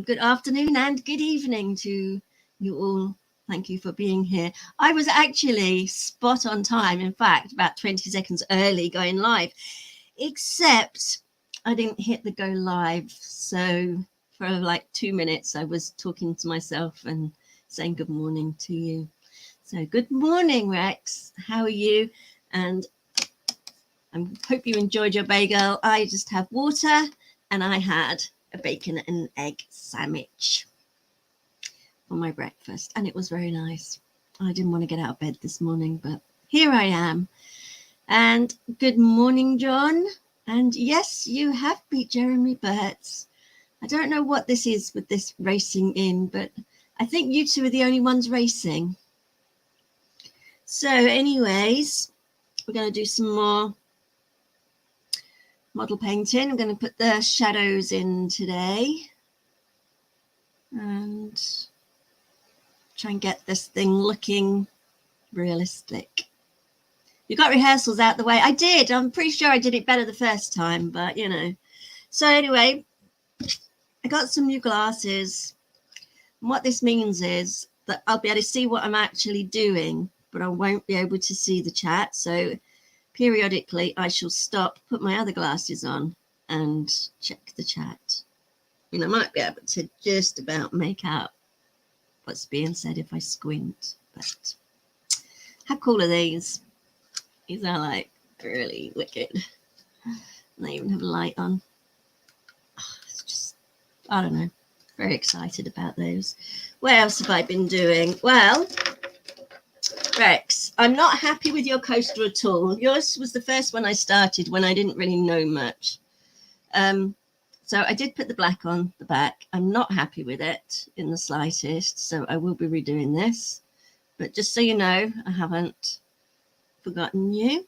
Good afternoon and good evening to you all. Thank you for being here. I was actually spot on time, in fact, about 20 seconds early going live, except I didn't hit the go live. So for like 2 minutes, I was talking to myself and saying good morning to you. So good morning, Rex. How are you? And I hope you enjoyed your bagel. I just have water and I had a bacon and egg sandwich for my breakfast, and it was very nice. I didn't want to get out of bed this morning, but here I am. And good morning, John. And yes, you have beat Jeremy Burts. I don't know what this is with this racing in, but I think you two are the only ones racing. So anyways, we're going to do some more model painting. I'm going to put the shadows in today and try and get this thing looking realistic. You got rehearsals out the way. I did. I'm pretty sure I did it better the first time, but you know. So anyway, I got some new glasses. And what this means is that I'll be able to see what I'm actually doing, but I won't be able to see the chat. So periodically I shall stop, put my other glasses on and check the chat. And I might be able to just about make out what's being said if I squint. But how cool are these? These are like really wicked. And they even have a light on. It's just, I don't know, very excited about those. What else have I been doing? Well, Rex, I'm not happy with your coaster at all. Yours was the first one I started when I didn't really know much. So I did put the black on the back. I'm not happy with it in the slightest, so I will be redoing this. But just so you know, I haven't forgotten you.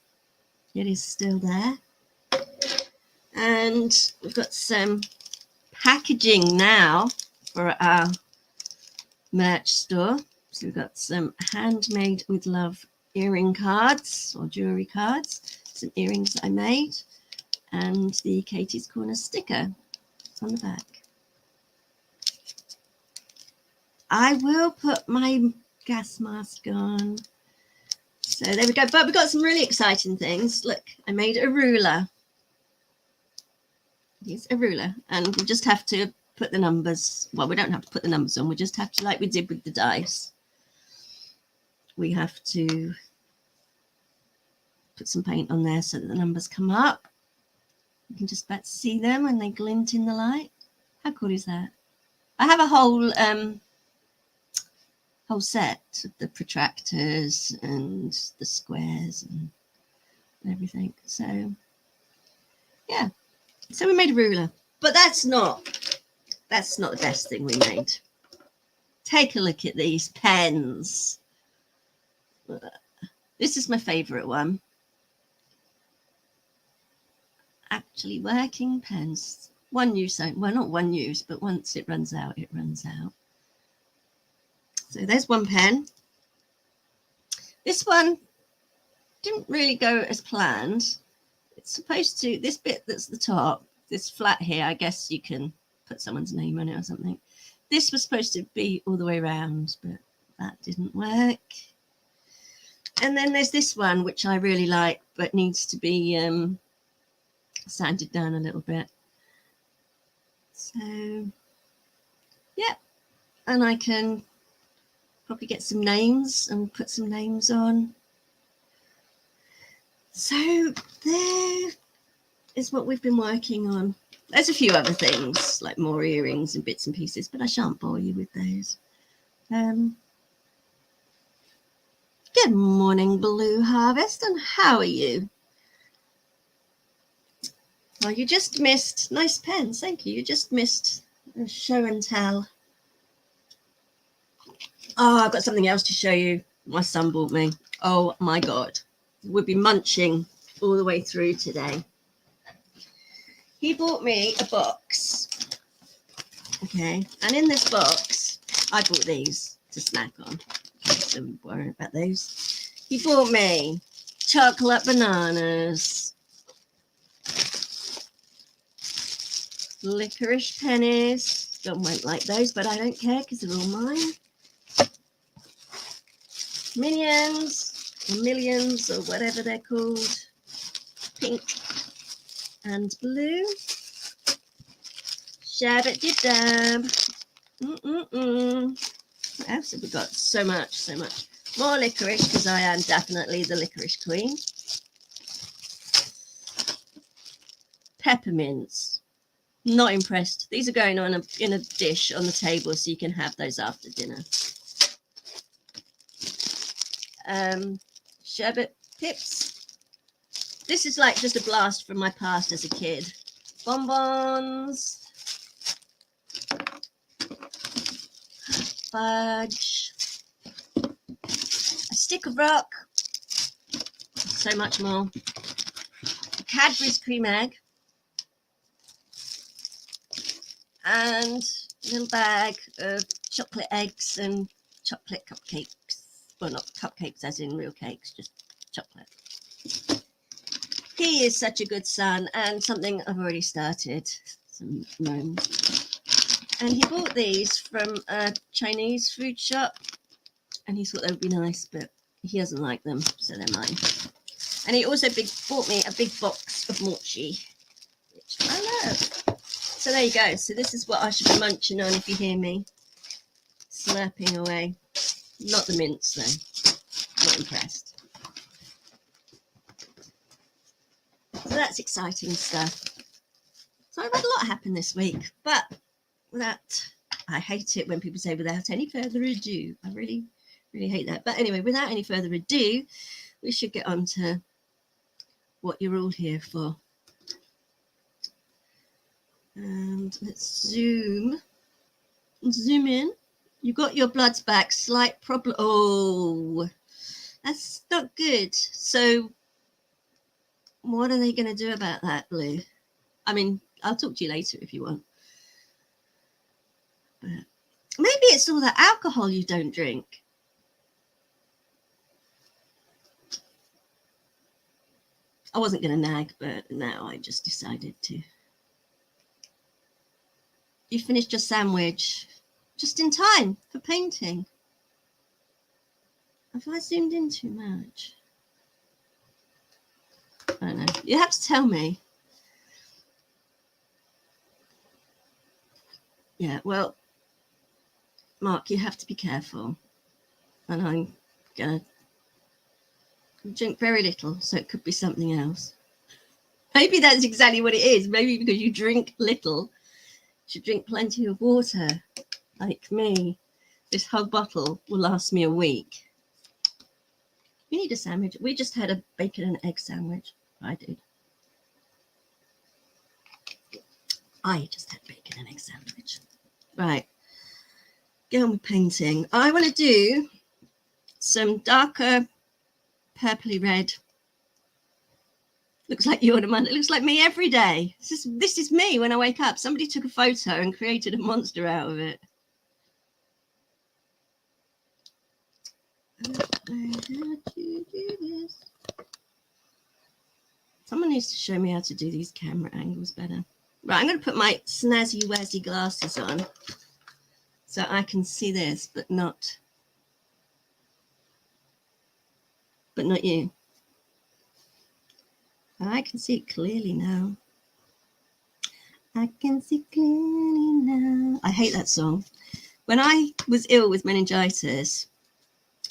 It is still there. And we've got some packaging now for our merch store. So we've got some handmade with love earring cards or jewelry cards, some earrings that I made, and the Katie's Corner sticker on the back. I will put my gas mask on. So there we go. But we've got some really exciting things. Look, I made a ruler. It's a ruler, and we'll just have to put the numbers. Well, we don't have to put the numbers on. We just have to, like we did with the dice, we have to put some paint on there so that the numbers come up. You can just about see them when they glint in the light. How cool is that? I have a whole set of the protractors and the squares and everything. So yeah, so we made a ruler, but that's not the best thing we made. Take a look at these pens. This is my favorite one. Actually working pens. One use, well, not one use, but once it runs out, it runs out. So there's one pen. This one didn't really go as planned. It's supposed to, this bit that's the top, this flat here, I guess you can put someone's name on it or something. This was supposed to be all the way around, but that didn't work. And then there's this one, which I really like, but needs to be sanded down a little bit. So, yeah. And I can probably get some names and put some names on. So there is what we've been working on. There's a few other things, like more earrings and bits and pieces, but I shan't bore you with those. Good morning, Blue Harvest, and how are you? Well, you just missed, nice pens, thank you. You just missed a show and tell. Oh, I've got something else to show you. My son bought me. Oh my God. We'll be munching all the way through today. He bought me a box. Okay, and in this box, I bought these to snack on. Okay, don't worry about those. He bought me chocolate bananas, licorice pennies, John won't like those, but I don't care because they're all mine. Minions, or Millions, or whatever they're called. Pink and blue. Shabbat dib dab. What else have we got? So much. More licorice, because I am definitely the licorice queen. Peppermints. Not impressed. These are going on in a dish on the table, so you can have those after dinner. Sherbet pips. This is like just a blast from my past as a kid. Bonbons. Fudge. A stick of rock. So much more. Cadbury's cream egg. And a little bag of chocolate eggs and chocolate cupcakes. Well, not cupcakes as in real cakes, just chocolate. He is such a good son, and something I've already started, some gnomes. And he bought these from a Chinese food shop, and he thought they would be nice, but he doesn't like them, so they're mine. And he also bought me a big box of mochi, which I love. So there you go. So this is what I should be munching on if you hear me slurping away. Not the mince, though. Not impressed. So that's exciting stuff. So I've had a lot happen this week, but without, I hate it when people say without any further ado. I really, really hate that. But anyway, without any further ado, we should get on to what you're all here for. And let's zoom in. You got your bloods back. Slight problem. Oh, that's not good. So what are they going to do about that, Blue? I mean, I'll talk to you later if you want. But maybe it's all that alcohol you don't drink. I wasn't going to nag, but now I just decided to. You finished your sandwich just in time for painting. Have I zoomed in too much? I don't know. You have to tell me. Yeah, well, Mark, you have to be careful. And I'm going to drink very little, so it could be something else. Maybe that's exactly what it is. Maybe because you drink little, you should drink plenty of water, like me. This whole bottle will last me a week. You need a sandwich. We just had a bacon and egg sandwich. I did. I just had bacon and egg sandwich. Right. Get on with painting. I want to do some darker purpley red. Looks like you on a Monday. It looks like me every day. This is me when I wake up. Somebody took a photo and created a monster out of it. Someone needs to show me how to do these camera angles better. Right, I'm going to put my snazzy wazzy glasses on so I can see this, but not you. I can see it clearly now. I can see clearly now. I hate that song. When I was ill with meningitis,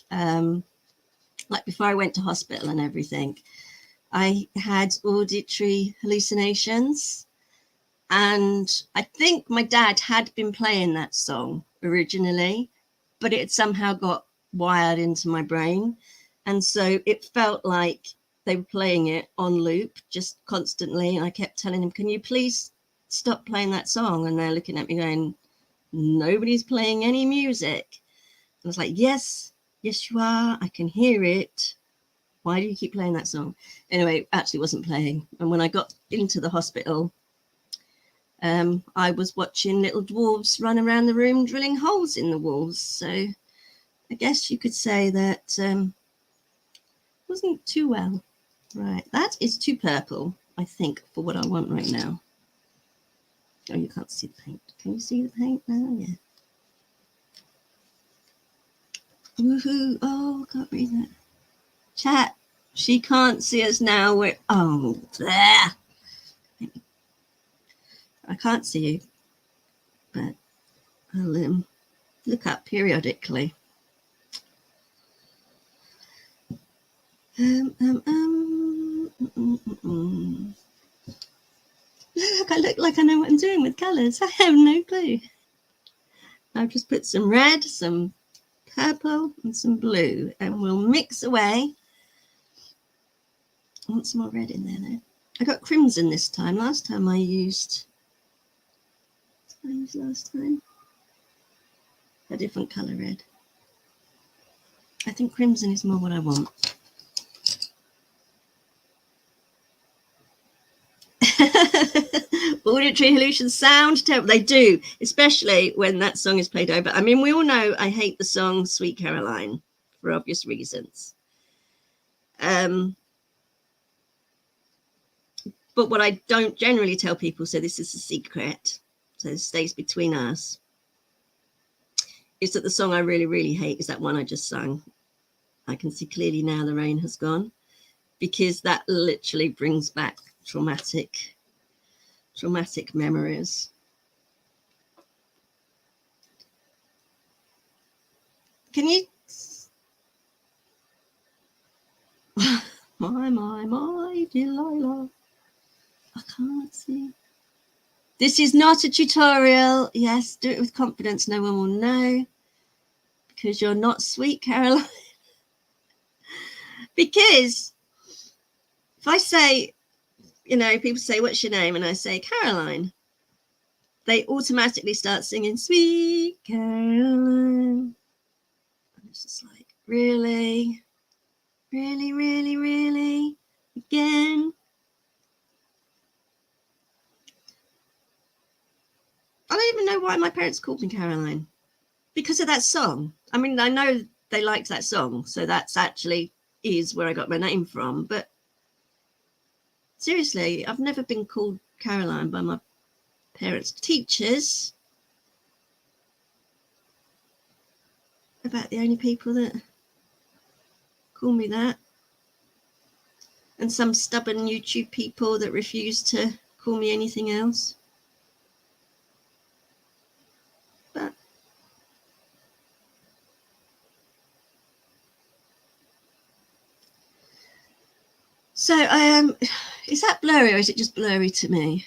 like before I went to hospital and everything, I had auditory hallucinations. And I think my dad had been playing that song originally, but it somehow got wired into my brain. And so it felt like they were playing it on loop just constantly. And I kept telling him, can you please stop playing that song? And they're looking at me going, nobody's playing any music. And I was like, yes, you are. I can hear it. Why do you keep playing that song? Anyway, it actually wasn't playing. And when I got into the hospital, I was watching little dwarves run around the room drilling holes in the walls. So I guess you could say that wasn't too well. Right, that is too purple, I think, for what I want right now. Oh, you can't see the paint. Can you see the paint now? Yeah. Woohoo. Oh, I can't read that. Chat. She can't see us now. We're, oh, there. I can't see you, but I'll look up periodically. Look, I look like I know what I'm doing with colours. I have no clue. I've just put some red, some purple and some blue, and we'll mix away. I want some more red in there though. I got crimson this time. Last time I used, what did I use last time? A different colour red. I think crimson is more what I want. Auditory hallucinations sound terrible. They do, especially when that song is played over. I mean, we all know I hate the song Sweet Caroline for obvious reasons. But what I don't generally tell people, so this is a secret, so this stays between us, is that the song I really, really hate is that one I just sung. I can see clearly now the rain has gone, because that literally brings back traumatic memories. Can you? my Delilah. I can't see. This is not a tutorial. Yes, do it with confidence. No one will know because you're not Sweet Caroline. Because if I say, you know, people say, what's your name? And I say Caroline, they automatically start singing Sweet Caroline. And it's just like, really? Really, really, really? Again? I don't even know why my parents called me Caroline. Because of that song. I mean, I know they liked that song, so that's actually is where I got my name from. But seriously, I've never been called Caroline by my parents' teachers. About the only people that call me that. And some stubborn YouTube people that refuse to call me anything else. But so is that blurry or is it just blurry to me?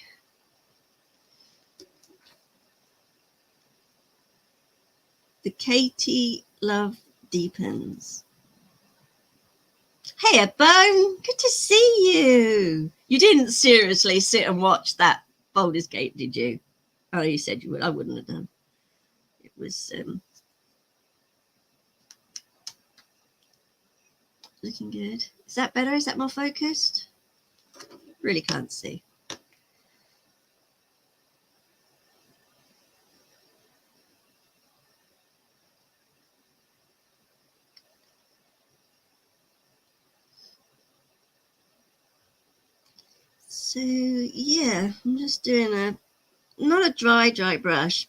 The Katie love deepens. Hey, Bone, good to see you. You didn't seriously sit and watch that Baldur's Gate, did you? Oh, you said you would. I wouldn't have done. It was looking good. Is that better? Is that more focused? Really can't see. So yeah, I'm just doing not a dry brush,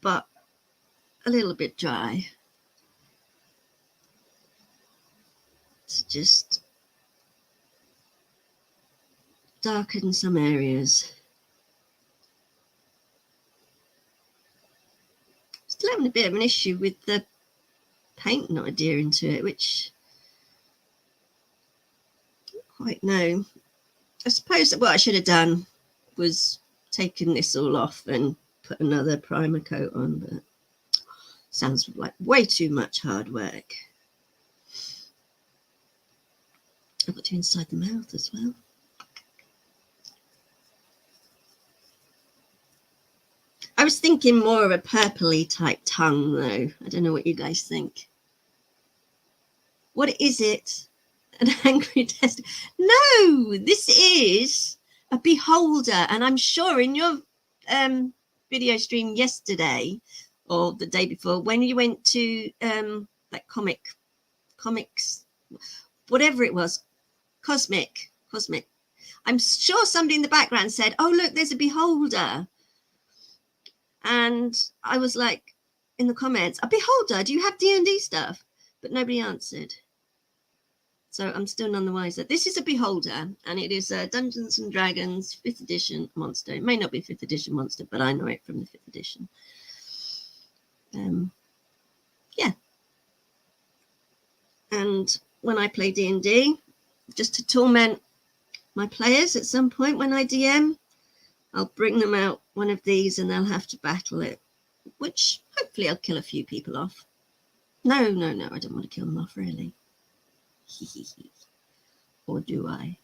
but a little bit dry to just darken some areas. Still having a bit of an issue with the paint not adhering to it, which I don't quite know. I suppose that what I should have done was taken this all off and put another primer coat on, but sounds like way too much hard work. I've got to inside the mouth as well. I was thinking more of a purpley type tongue though. I don't know what you guys think. What is it? An angry test? No, this is a beholder, and I'm sure in your video stream yesterday or the day before, when you went to that comics, whatever it was, cosmic. I'm sure somebody in the background said, oh, look, there's a beholder. And I was like, in the comments, a beholder, do you have D&D stuff? But nobody answered. So I'm still none the wiser. This is a beholder, and it is a Dungeons and Dragons 5th edition monster. It may not be 5th edition monster, but I know it from the 5th edition. Yeah. And when I play D&D, just to torment my players at some point when I DM, I'll bring them out one of these and they'll have to battle it, which hopefully I'll kill a few people off. No, I don't want to kill them off, really. Or do I?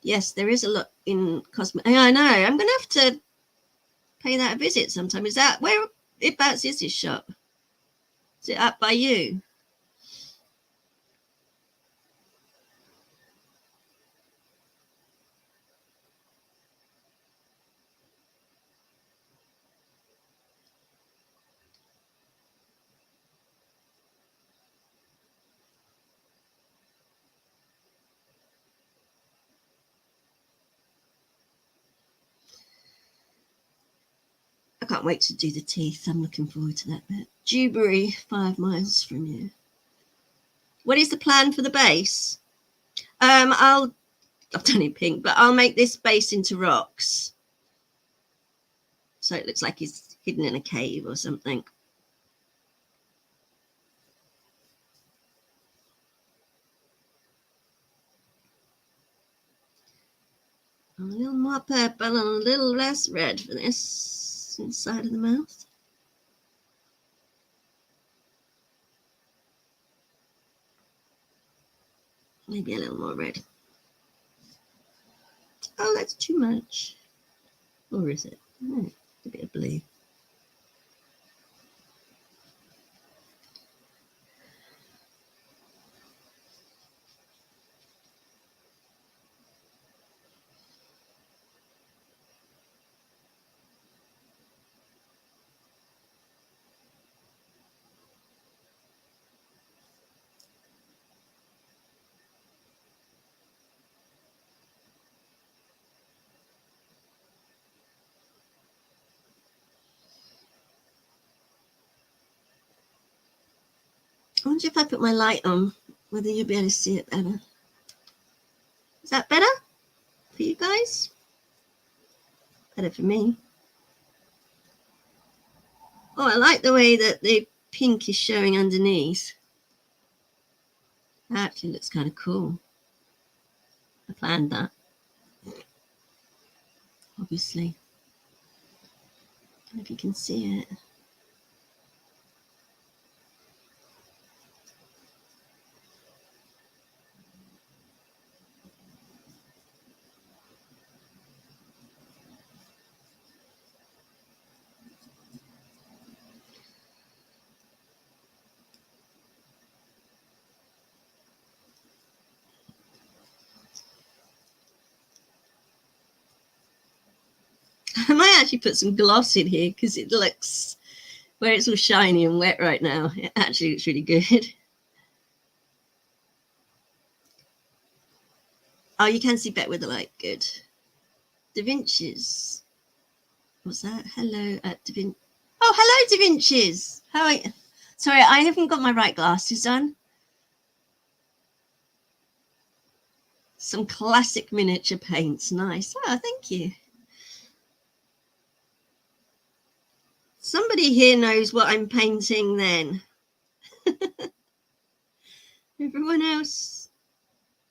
Yes, there is a lot in cosmetic. I know. I'm going to have to pay that a visit sometime. Is that whereabouts is this shop? Is it up by you? I can't wait to do the teeth. I'm looking forward to that bit. Dewberry, 5 miles from you. What is the plan for the base? I've done it pink, but I'll make this base into rocks. So it looks like he's hidden in a cave or something. A little more purple and a little less red for this inside of the mouth. Maybe a little more red. Oh, that's too much. Or is it? Oh, a bit of blue. I wonder if I put my light on, whether you'll be able to see it better. Is that better for you guys? Better for me. Oh, I like the way that the pink is showing underneath. That actually looks kind of cool. I planned that, obviously. I don't know if you can see it. I might actually put some gloss in here because it looks, where it's all shiny and wet right now, it actually looks really good. Oh, you can see better with the light. Good. Da Vinci's. What's that? Hello at Da Vinci. Oh, hello, Da Vinci's. How are you? Sorry, I haven't got my right glasses on. Some classic miniature paints. Nice. Oh, thank you. Somebody here knows what I'm painting then. Everyone else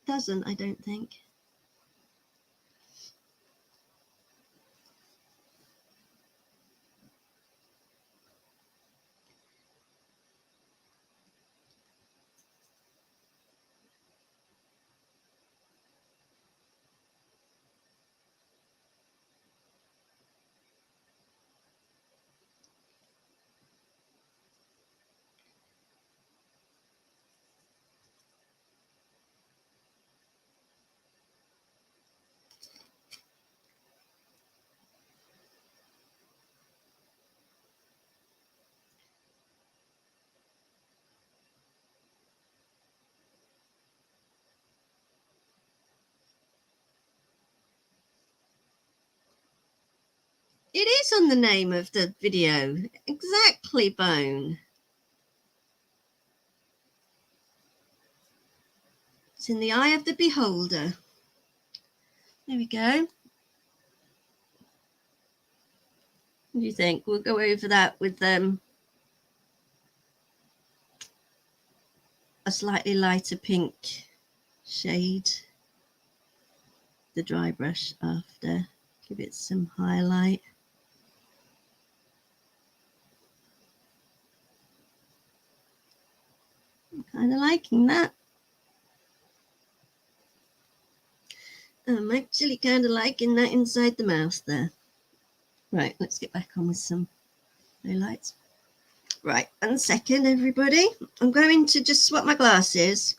doesn't, I don't think. It is on the name of the video. Exactly, Bone. It's in the eye of the beholder. There we go. What do you think? We'll go over that with a slightly lighter pink shade. The dry brush after. Give it some highlight. I'm kind of liking that. I'm actually kind of liking that inside the mouth there. Right, let's get back on with some highlights. Right, 1 second, everybody. I'm going to just swap my glasses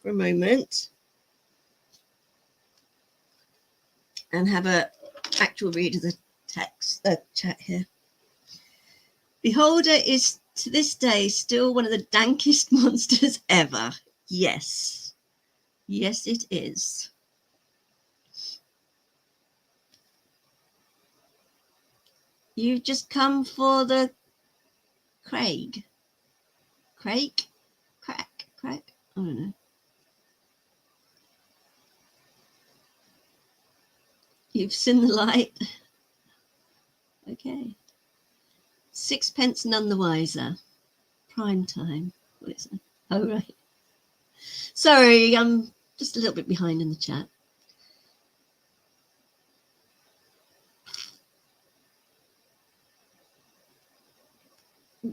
for a moment and have a actual read of the text, the chat here. Beholder is to this day still one of the dankest monsters ever. Yes. Yes, it is. You've just come for the Craig. Craig? Crack? I don't know. You've seen the light. Okay. Sixpence none the wiser. Prime time. What is it? Oh, right. Sorry, I'm just a little bit behind in the chat.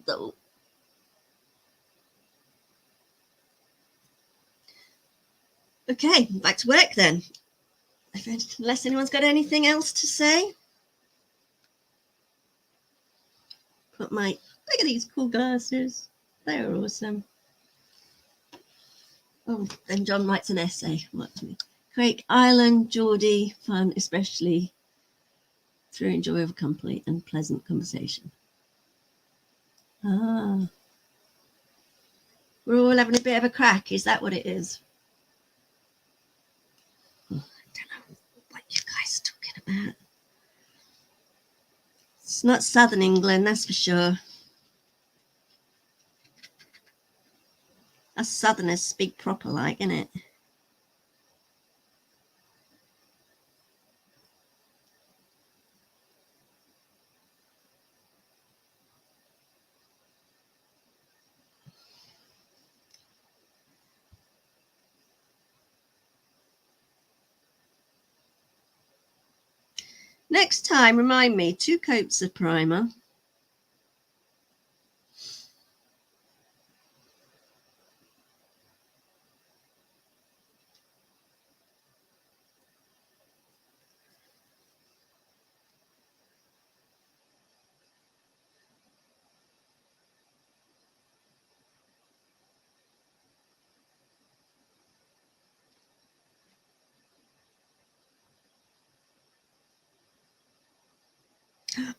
So, okay, back to work then. Unless anyone's got anything else to say. Look at these cool glasses. They're awesome. Oh, then John writes an essay. Craig Island, Geordie, fun, especially through enjoyable company and pleasant conversation. Ah. We're all having a bit of a crack. Is that what it is? Oh, I don't know what you guys are talking about. It's not Southern England, that's for sure. Us Southerners speak proper like, innit? Next time, remind me, 2 coats of primer.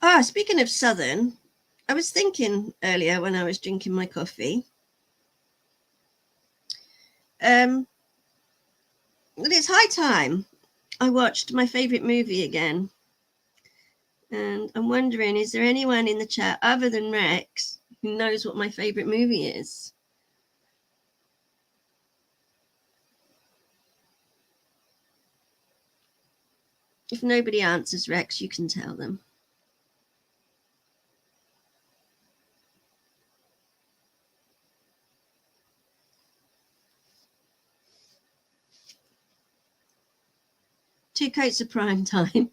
Ah, speaking of Southern, I was thinking earlier when I was drinking my coffee, that it's high time I watched my favourite movie again. And I'm wondering, is there anyone in the chat other than Rex who knows what my favourite movie is? If nobody answers, Rex, you can tell them. Two coats of prime time.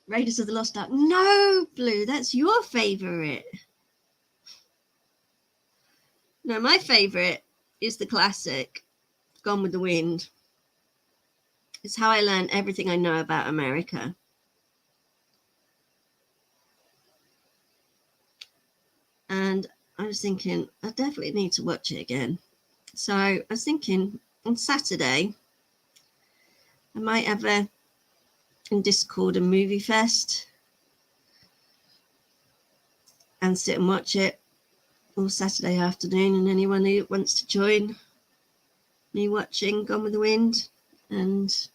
Raiders of the Lost Ark. No, Blue, that's your favourite. No, my favourite is the classic, Gone with the Wind. It's how I learned everything I know about America. And I was thinking, I definitely need to watch it again. So I was thinking on Saturday, I might have a in Discord and Movie Fest and sit and watch it all Saturday afternoon. And anyone who wants to join me watching Gone with the Wind, and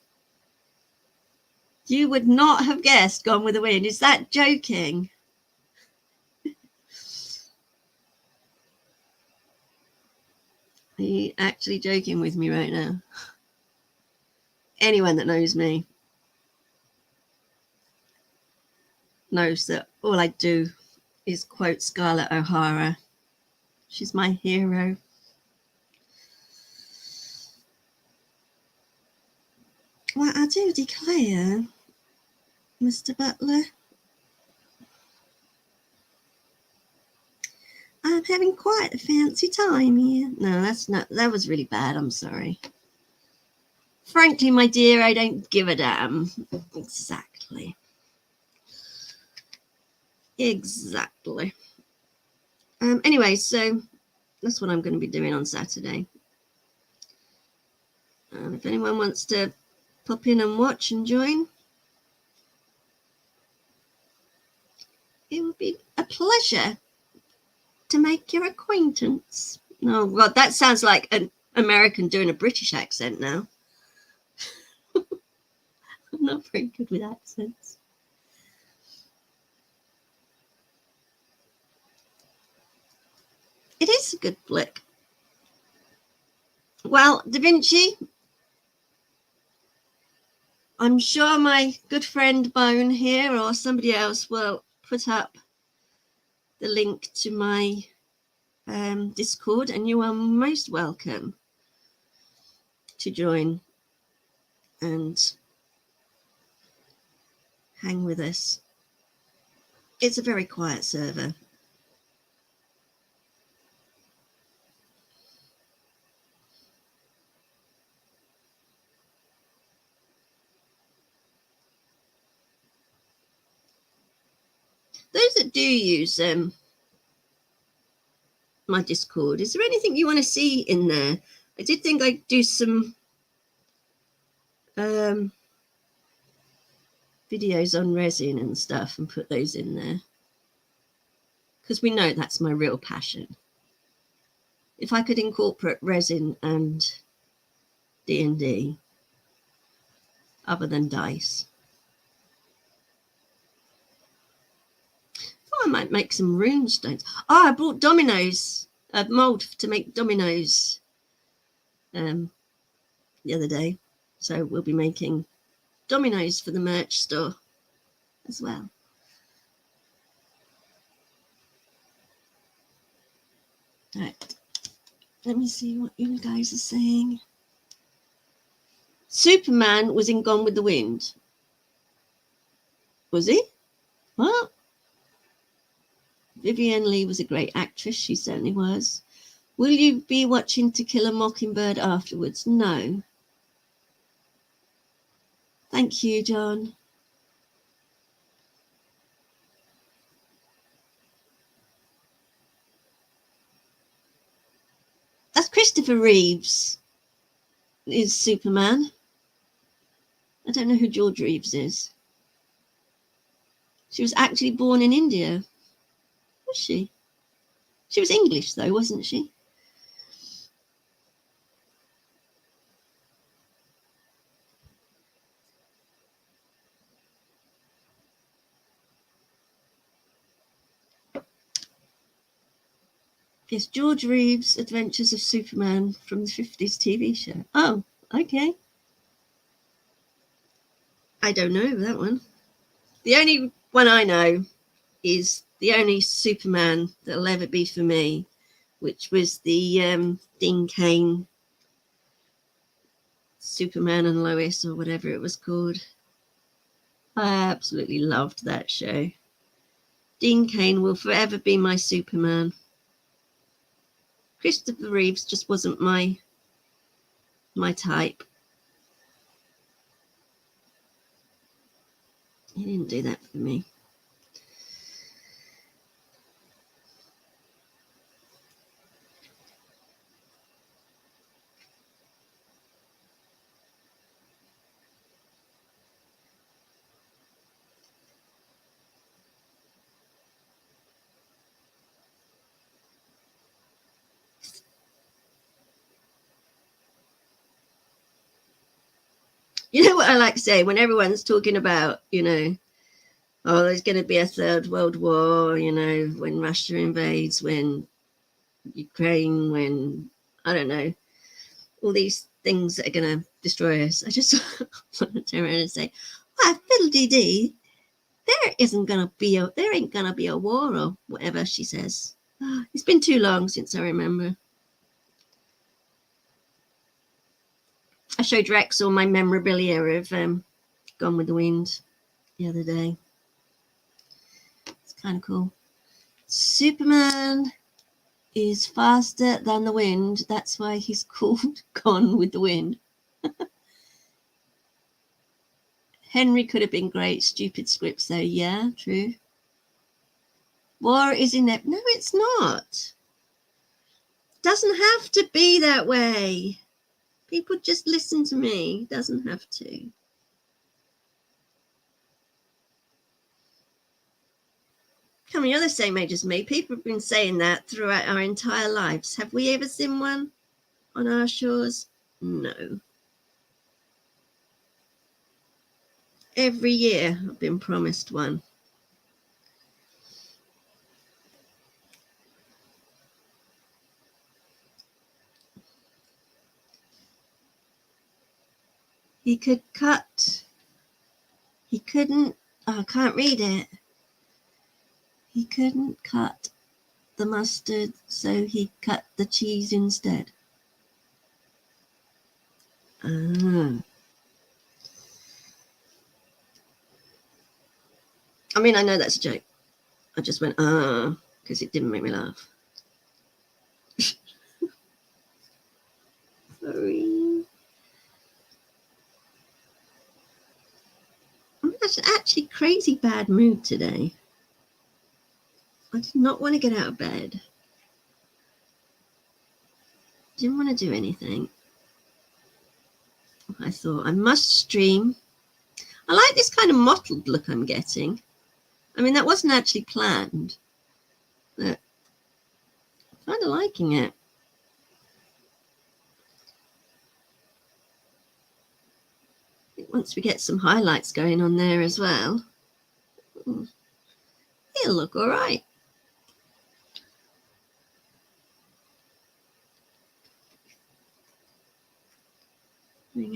you would not have guessed Gone with the Wind. Is that joking? Are you actually joking with me right now? Anyone that knows me knows that all I do is quote Scarlett O'Hara. She's my hero. Well, I do declare, Mr. Butler, I'm having quite a fancy time here. No, that was really bad. I'm sorry. Frankly, my dear, I don't give a damn. Exactly. Anyway, so that's what I'm going to be doing on Saturday. If anyone wants to pop in and watch and join, it would be a pleasure to make your acquaintance. Oh, God, that sounds like an American doing a British accent now. I'm not very good with accents. It is a good flick. Well, Da Vinci, I'm sure my good friend Bone here or somebody else will put up the link to my Discord, and you are most welcome to join and hang with us. It's a very quiet server. Those that do use my Discord, is there anything you want to see in there? I did think I'd do some videos on resin and stuff and put those in there, because we know that's my real passion. If I could incorporate resin and D&D other than dice, I might make some rune stones. I brought dominoes, a mold to make dominoes the other day, so we'll be making dominoes for the merch store as well. Right, let me see what you guys are saying. Superman was in Gone with the Wind. Was he? Well, Vivienne Lee was a great actress. She certainly was. Will you be watching To Kill a Mockingbird afterwards? No. Thank you, John. That's Christopher Reeves is Superman. I don't know who George Reeves is. She was actually born in India. Was she? She was English, though, wasn't she? Yes, George Reeves' Adventures of Superman from the 50s TV show. Oh, okay. I don't know that one. The only one I know is the only Superman that'll ever be for me, which was the Dean Cain Superman and Lois, or whatever it was called. I absolutely loved that show. Dean Cain will forever be my Superman. Christopher Reeves just wasn't my type. He didn't do that for me. You know what I like to say when everyone's talking about, oh, there's going to be a third world war, when Russia invades, when Ukraine, when, I don't know, all these things that are going to destroy us. I just want to turn around and say, "Ah, fiddle-dee-dee, there ain't going to be a war," or whatever she says. It's been too long since I remember. I showed Rex all my memorabilia of Gone with the Wind the other day. It's kind of cool. Superman is faster than the wind. That's why he's called Gone with the Wind. Henry could have been great. Stupid scripts, though. Yeah, true. War is inevitable. No, it's not. Doesn't have to be that way. People just listen to me. Doesn't have to. Come on, you're the same age as me. People have been saying that throughout our entire lives. Have we ever seen one on our shores? No. Every year I've been promised one. He couldn't, I can't read it. He couldn't cut the mustard, so he cut the cheese instead. I mean, I know that's a joke. I just went, because it didn't make me laugh. Sorry. I'm in actually crazy bad mood today. I did not want to get out of bed. Didn't want to do anything. I thought I must stream. I like this kind of mottled look I'm getting. I mean, that wasn't actually planned, but I'm kind of liking it. Once we get some highlights going on there as well, it'll look all right.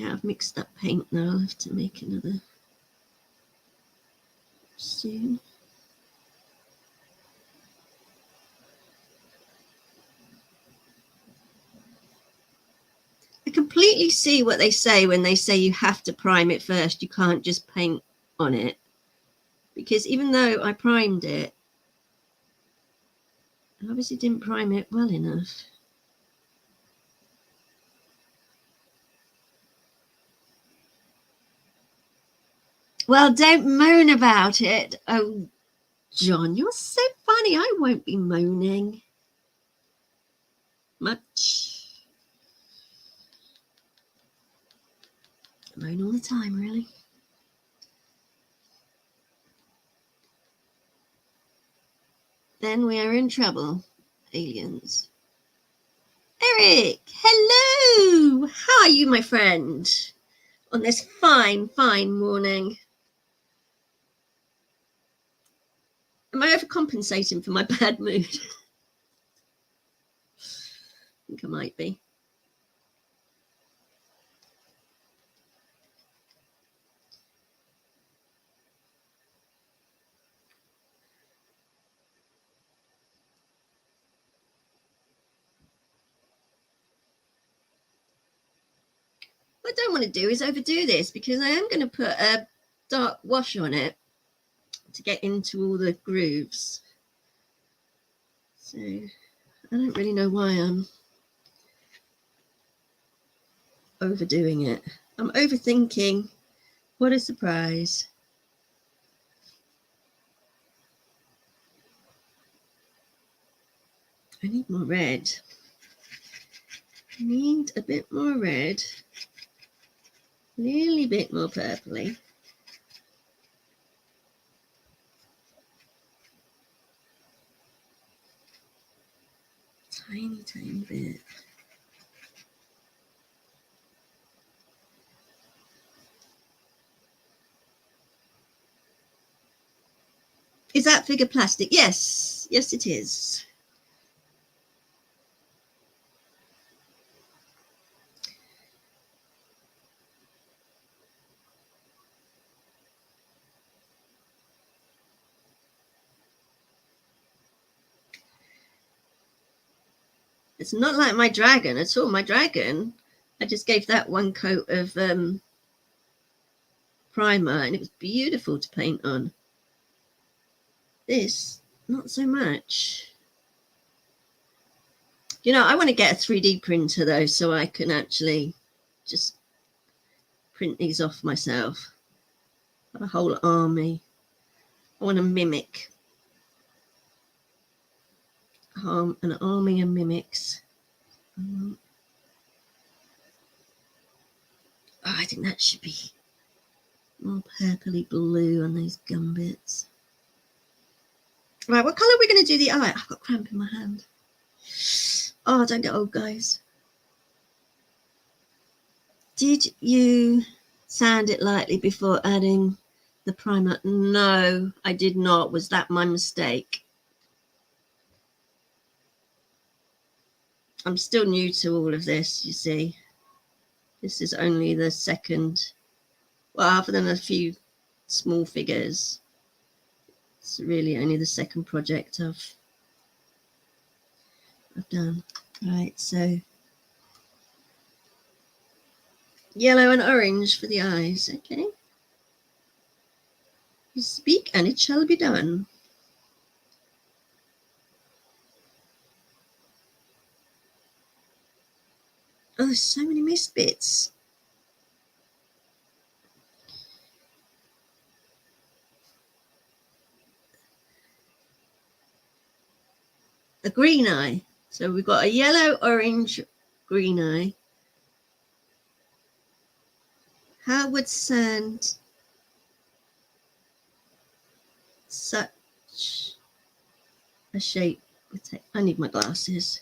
I've mixed up paint now. I'll have to make another soon. I completely see what they say when they say you have to prime it first. You can't just paint on it. Because even though I primed it, I obviously didn't prime it well enough. Well, don't moan about it. Oh, John, you're so funny. I won't be moaning much. I moan all the time, really. Then we are in trouble, aliens. Eric, hello. How are you, my friend? On this fine, fine morning. Am I overcompensating for my bad mood? I think I might be. What I don't want to do is overdo this because I am going to put a dark wash on it to get into all the grooves. So I don't really know why I'm overdoing it. I'm overthinking. What a surprise. I need more red. I need a bit more red. Nearly a bit more purpley. Tiny, tiny bit. Is that figure plastic? Yes, yes it is. It's not like my dragon at all. My dragon, I just gave that one coat of primer and it was beautiful to paint on. This, not so much. You know, I want to get a 3D printer though, so I can actually just print these off myself. Got a whole army. I want to mimic an army of mimics. Oh, I think that should be more purpley blue on those gum bits. Right, what colour are we going to do the eye? I've got cramp in my hand. Oh, don't get old, guys. Did you sand it lightly before adding the primer? No, I did not. Was that my mistake? I'm still new to all of this, you see. This is only the second, well, other than a few small figures, it's really only the second project I've done. Right, so yellow and orange for the eyes, okay. You speak and it shall be done. Oh, there's so many missed bits. A green eye. So we've got a yellow, orange, green eye. How would sand such a shape? I need my glasses.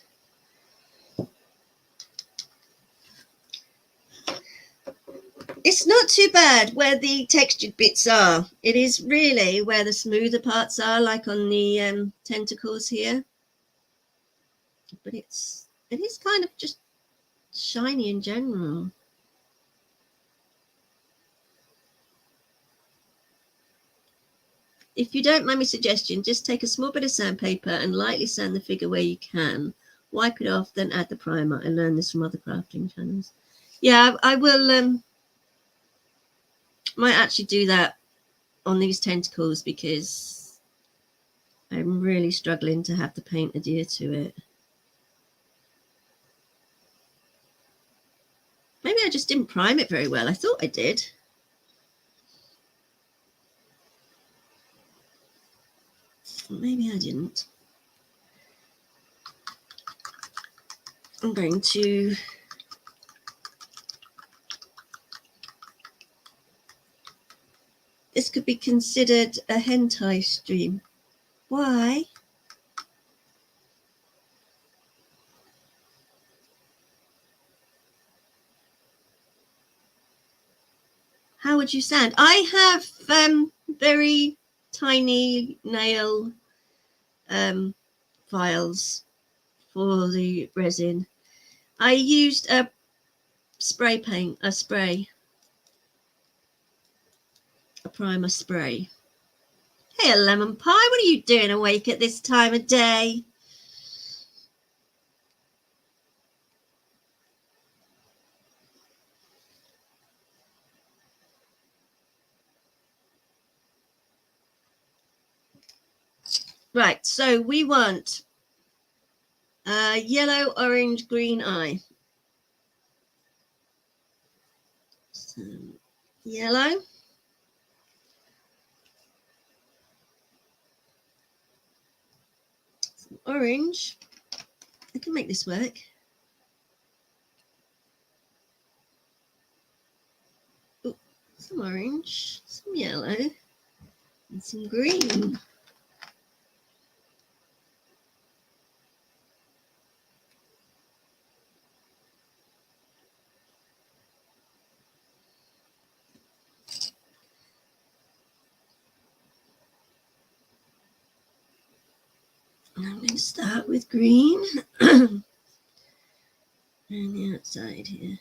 It's not too bad where the textured bits are. It is really where the smoother parts are, like on the tentacles here. But it is kind of just shiny in general. If you don't mind my suggestion, just take a small bit of sandpaper and lightly sand the figure where you can. Wipe it off, then add the primer. I learned this from other crafting channels. Yeah, I will might actually do that on these tentacles because I'm really struggling to have the paint adhere to it. Maybe I just didn't prime it very well. I thought I did. Maybe I didn't. I'm going to this could be considered a hentai stream. Why? How would you sand? I have very tiny nail files for the resin. I used a spray paint, a primer spray. Hey, a lemon pie, what are you doing awake at this time of day? Right, so we want a yellow, orange, green eye. So, yellow. Some orange. I can make this work. Ooh, some orange, some yellow, and some green. I'm going to start with green and the outside here.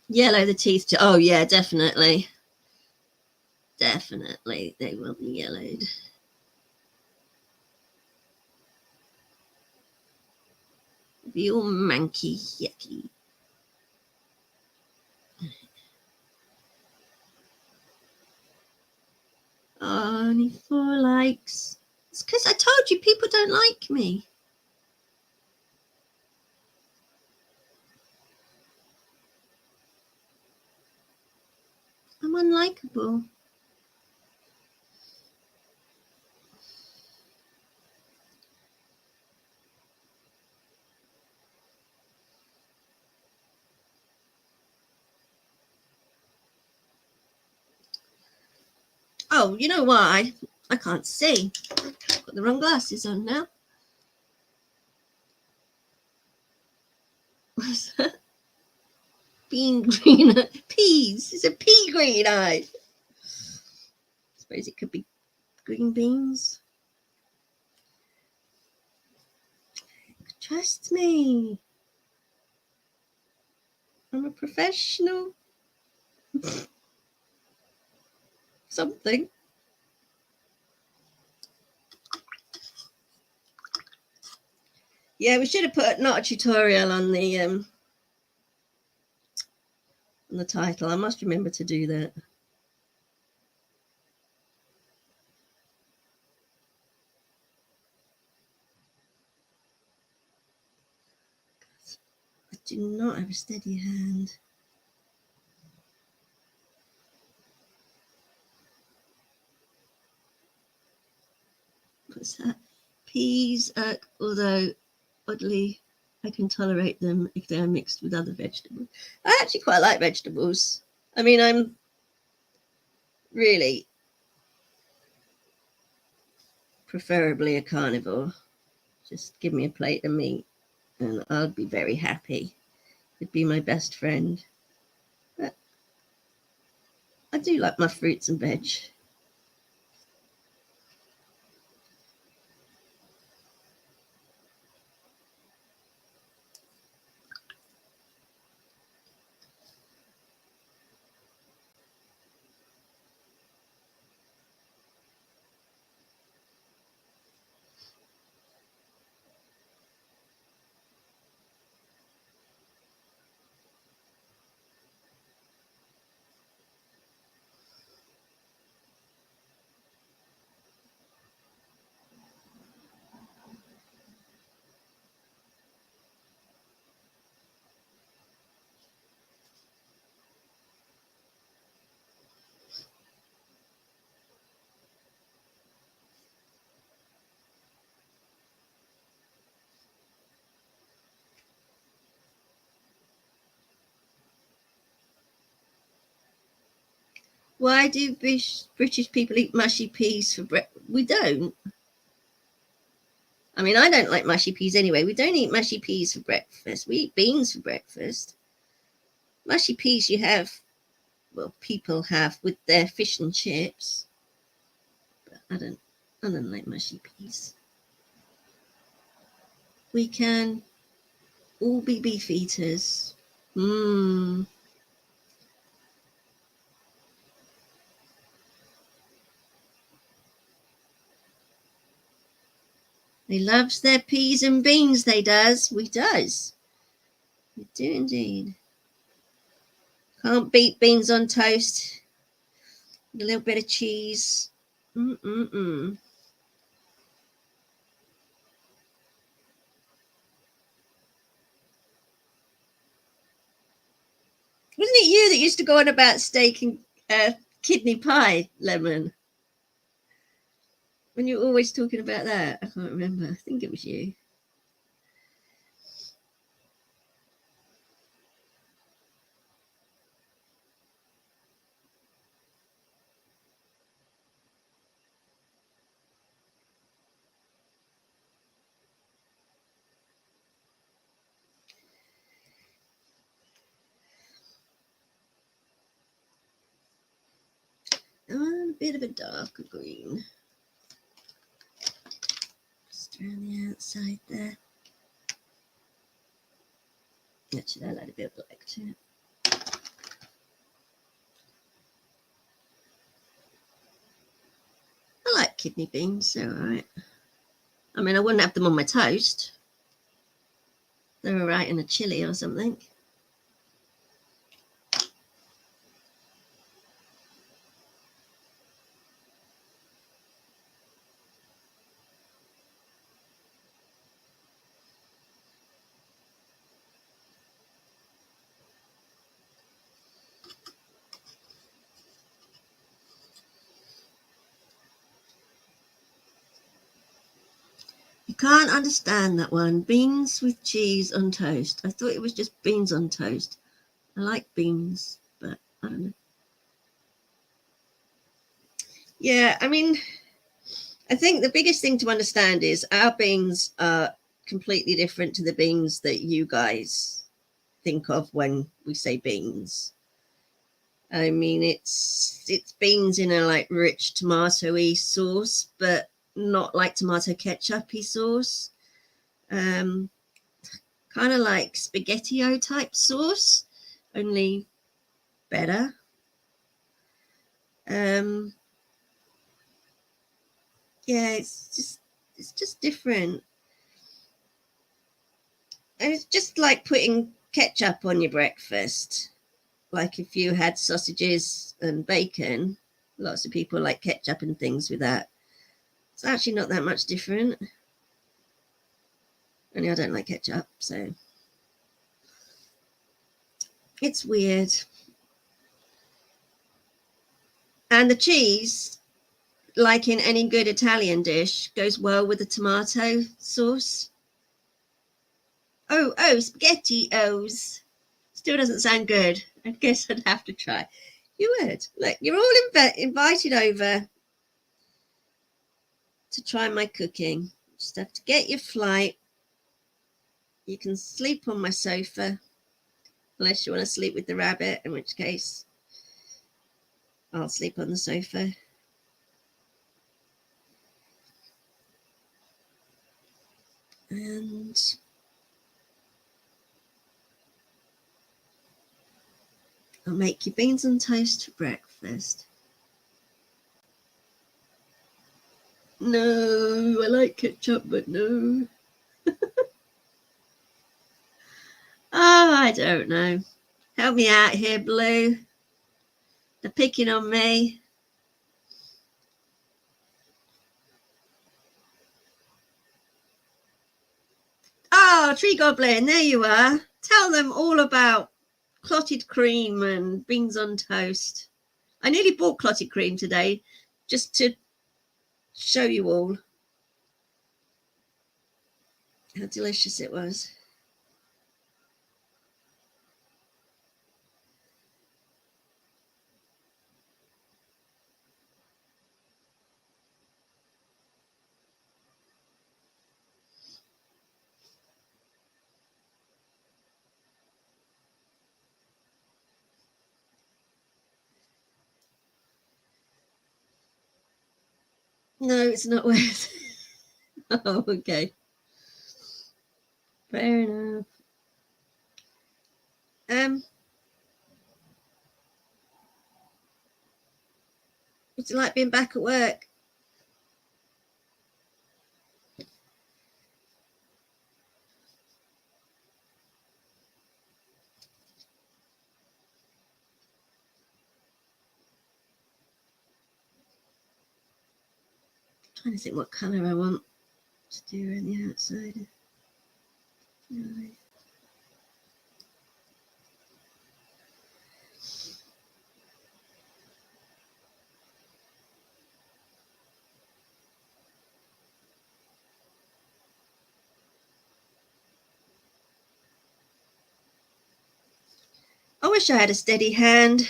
Yellow the teeth. Oh yeah, definitely. Definitely they will be yellowed. Be all manky, yucky. Only 4 likes. It's because I told you people don't like me. I'm unlikable. Oh, you know why? I can't see. I've got the wrong glasses on now. What's that? Bean green peas. It's a pea green eye. I suppose it could be green beans. Trust me. I'm a professional. Something. Yeah, we should have put not a tutorial on the title. I must remember to do that. I do not have a steady hand. What's that? Peas, although oddly I can tolerate them if they are mixed with other vegetables. I actually quite like vegetables. I mean, I'm really preferably a carnivore. Just give me a plate of meat and I'll be very happy. It'd be my best friend. But I do like my fruits and veg. Why do British people eat mushy peas for breakfast? We don't. I mean, I don't like mushy peas anyway. We don't eat mushy peas for breakfast. We eat beans for breakfast. Mushy peas you have, well, people have with their fish and chips. But I don't like mushy peas. We can all be beef eaters. Mmm. They loves their peas and beans, they does. We does. We do indeed. Can't beat beans on toast. A little bit of cheese. Mm-mm-mm. Wasn't it you that used to go on about steak and kidney pie, Lemon? When you were always talking about that, I can't remember. I think it was you. bit of a darker green. Just around the outside there. Actually, I'll add a bit of black to it. I like kidney beans, they're alright. I mean, I wouldn't have them on my toast. They're alright in a chili or something. You can't understand that one. Beans with cheese on toast. I thought it was just beans on toast. I like beans, but I don't know. Yeah, I mean, I think the biggest thing to understand is our beans are completely different to the beans that you guys think of when we say beans. I mean, it's beans in a like rich tomato-y sauce, but not like tomato ketchup-y sauce. Kind of like spaghetti-o type sauce, only better. Yeah, it's just different. And it's just like putting ketchup on your breakfast. Like if you had sausages and bacon, lots of people like ketchup and things with that. It's actually not that much different. Only I don't like ketchup, so it's weird. And the cheese, like in any good Italian dish, goes well with the tomato sauce. Oh, SpaghettiOs. Still doesn't sound good. I guess I'd have to try. You would. Look, you're all invited over to try my cooking. Just have to get your flight. You can sleep on my sofa, unless you want to sleep with the rabbit, in which case I'll sleep on the sofa. And I'll make you beans and toast for breakfast. No, I like ketchup, but no. Oh, I don't know. Help me out here, Blue. They're picking on me. Oh, Tree Goblin, there you are. Tell them all about clotted cream and beans on toast. I nearly bought clotted cream today just to show you all how delicious it was. No, it's not worth it. Oh, okay. Fair enough. What's it like being back at work? I'm trying to think what colour I want to do around the outside. No. I wish I had a steady hand.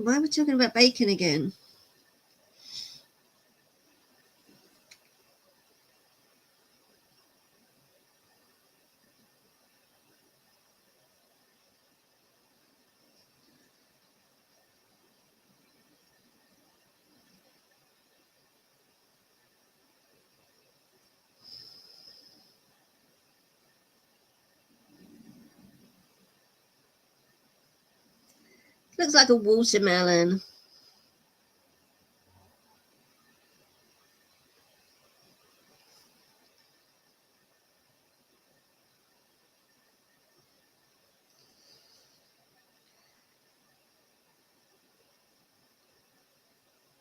Why are we talking about bacon again? Looks like a watermelon.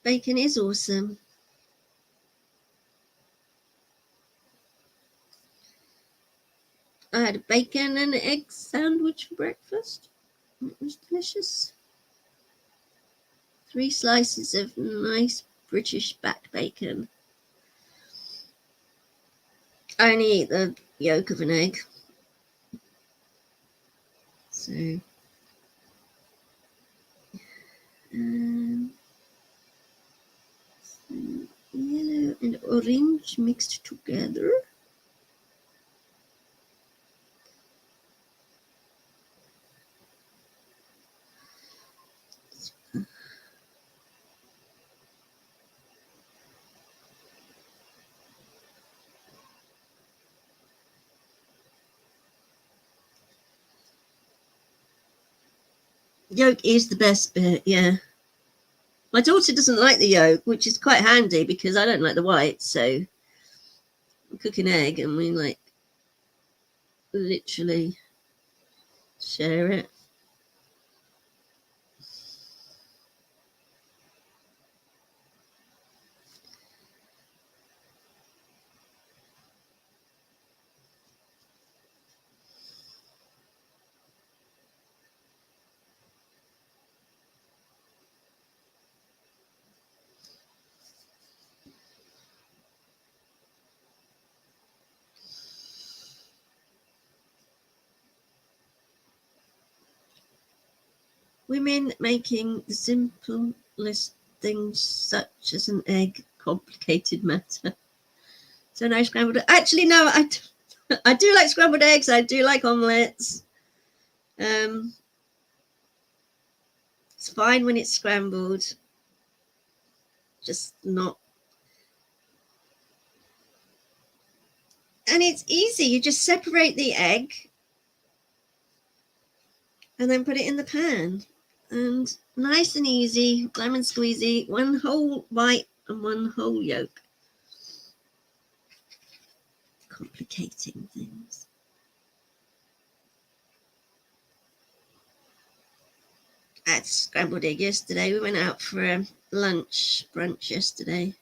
Bacon is awesome. I had a bacon and egg sandwich for breakfast. It was delicious. 3 slices of nice British back bacon. I only eat the yolk of an egg. So, yellow and orange mixed together. Yolk is the best bit, yeah. My daughter doesn't like the yolk, which is quite handy because I don't like the white. So we cook an egg and we like literally share it. Women making the simplest things, such as an egg, complicated matter. So no scrambled. Actually, no, I do like scrambled eggs. I do like omelettes. It's fine when it's scrambled, just not. And it's easy. You just separate the egg and then put it in the pan. And nice and easy, lemon squeezy, 1 whole white and 1 whole yolk. Complicating things. I had scrambled egg yesterday. We went out for a brunch yesterday.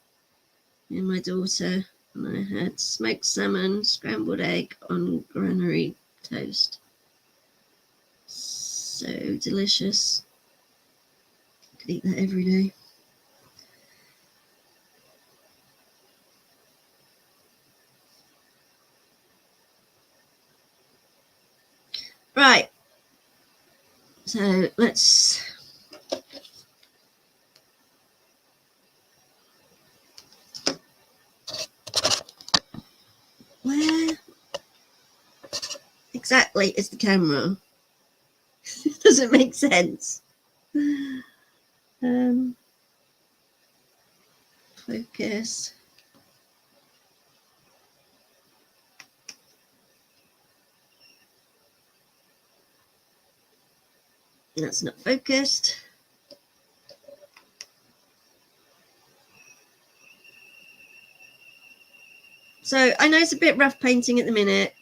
Me and my daughter, and I had smoked salmon, scrambled egg on granary toast. So delicious. Could eat that every day. Right. So let's where exactly is the camera? Doesn't make sense. Focus. That's not focused. So I know it's a bit rough painting at the minute,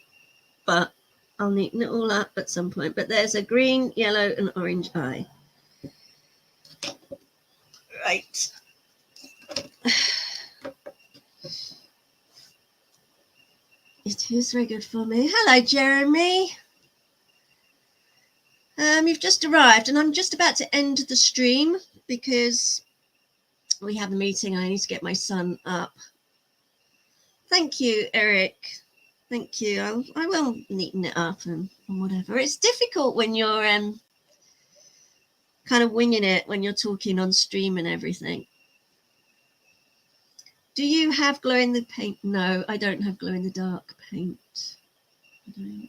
but I'll neaten it all up at some point. But there's a green, yellow, and orange eye. Right. It is very good for me. Hello, Jeremy. You've just arrived, and I'm just about to end the stream because we have a meeting. I need to get my son up. Thank you, Eric. Thank you. I will neaten it up and whatever. It's difficult when you're kind of winging it when you're talking on stream and everything. Do you have glow in the paint? No, I don't have glow in the dark paint. I don't.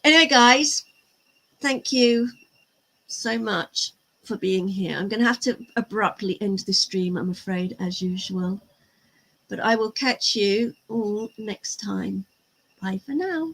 Anyway, guys, thank you so much for being here. I'm going to have to abruptly end the stream, I'm afraid, as usual. But I will catch you all next time. Bye for now.